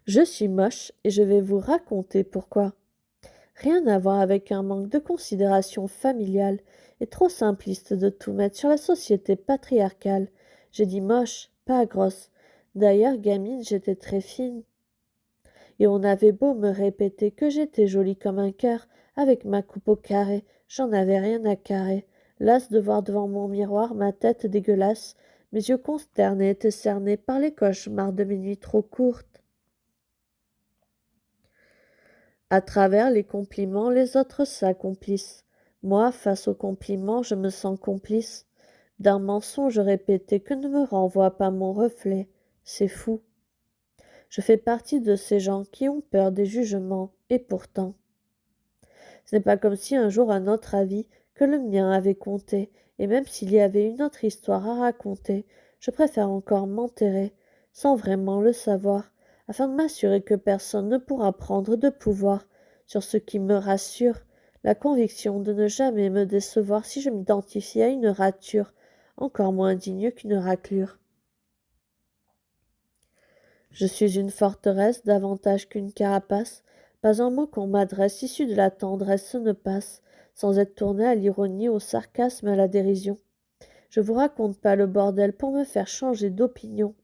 Je suis moche et je vais vous raconter pourquoi. Rien à voir avec un manque de considération familiale et trop simpliste de tout mettre sur la société patriarcale. J'ai dit moche, pas grosse. D'ailleurs, gamine, j'étais très fine. Et on avait beau me répéter que j'étais jolie comme un cœur, avec ma coupe au carré, j'en avais rien à carrer. Lasse de voir devant mon miroir ma tête dégueulasse, mes yeux consternés étaient cernés par les cauchemars de mes nuits trop courtes. À travers les compliments, les autres s'accomplissent. Moi, face aux compliments, je me sens complice d'un mensonge répété que ne me renvoie pas mon reflet. C'est fou. Je fais partie de ces gens qui ont peur des jugements, et pourtant, ce n'est pas comme si un jour un autre avis que le mien avait compté, et même s'il y avait une autre histoire à raconter, je préfère encore m'enterrer, sans vraiment le savoir, afin de m'assurer que personne ne pourra prendre de pouvoir sur ce qui me rassure, la conviction de ne jamais me décevoir si je m'identifie à une rature, encore moins digne qu'une raclure. Je suis une forteresse davantage qu'une carapace, pas un mot qu'on m'adresse issu de la tendresse ne passe, sans être tourné à l'ironie, au sarcasme, à la dérision. Je vous raconte pas le bordel pour me faire changer d'opinion.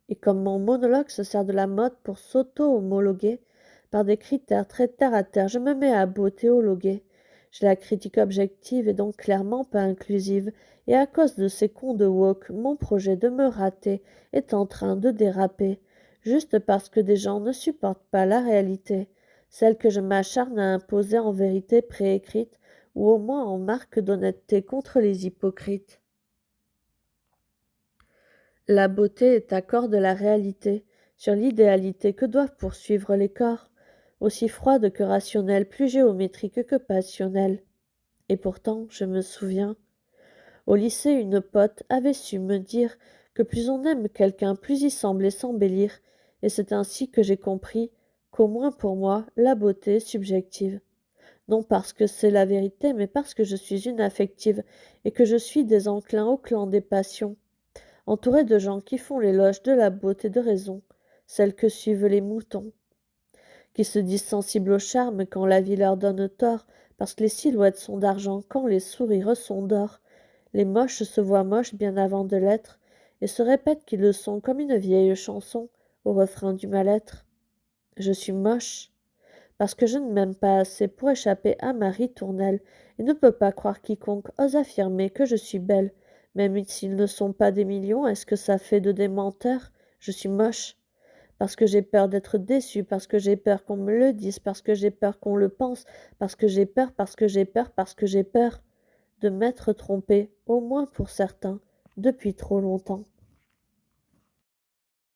Et comme mon monologue se sert de la mode pour s'auto-homologuer, par des critères très terre à terre, je me mets à beautéologuer. J'ai la critique objective et donc clairement pas inclusive, et à cause de ces cons de woke, mon projet de me rater est en train de déraper, juste parce que des gens ne supportent pas la réalité, celle que je m'acharne à imposer en vérité préécrite, ou au moins en marque d'honnêteté contre les hypocrites. La beauté est accord de la réalité, sur l'idéalité que doivent poursuivre les corps, aussi froide que rationnelle, plus géométrique que passionnelle. Et pourtant, je me souviens, au lycée, une pote avait su me dire que plus on aime quelqu'un, plus il semblait s'embellir, et c'est ainsi que j'ai compris qu'au moins pour moi, la beauté est subjective. Non parce que c'est la vérité, mais parce que je suis une affective, et que je suis désenclin au clan des passions, entourée de gens qui font l'éloge de la beauté de raison, celle que suivent les moutons, qui se disent sensibles au charme quand la vie leur donne tort, parce que les silhouettes sont d'argent quand les sourires sont d'or. Les moches se voient moches bien avant de l'être, et se répètent qu'ils le sont comme une vieille chanson au refrain du mal-être. Je suis moche, parce que je ne m'aime pas assez pour échapper à ma ritournelle, et ne peux pas croire quiconque ose affirmer que je suis belle, même s'ils ne sont pas des millions, est-ce que ça fait de des menteurs? Je suis moche, parce que j'ai peur d'être déçue, parce que j'ai peur qu'on me le dise, parce que j'ai peur qu'on le pense, parce que j'ai peur, parce que j'ai peur, parce que j'ai peur de m'être trompée, au moins pour certains, depuis trop longtemps.